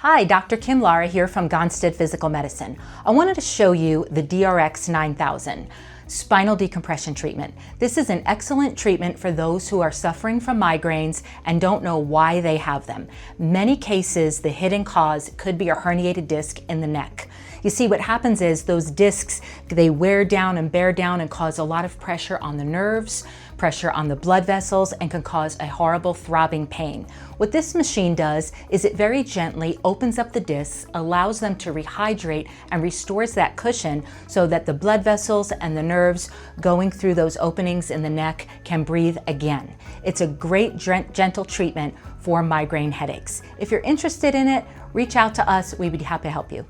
Hi, Dr. Kim Lara here from Gonstead Physical Medicine. I wanted to show you the DRX 9000 spinal decompression treatment. This is an excellent treatment for those who are suffering from migraines and don't know why they have them. Many cases, the hidden cause could be a herniated disc in the neck. You see, what happens is those discs, they wear down and bear down and cause a lot of pressure on the nerves, pressure on the blood vessels, and can cause a horrible throbbing pain. What this machine does is it very gently opens up the discs, allows them to rehydrate, and restores that cushion so that the blood vessels and the nerves going through those openings in the neck can breathe again. It's a great gentle treatment for migraine headaches. If you're interested in it, reach out to us. We'd be happy to help you.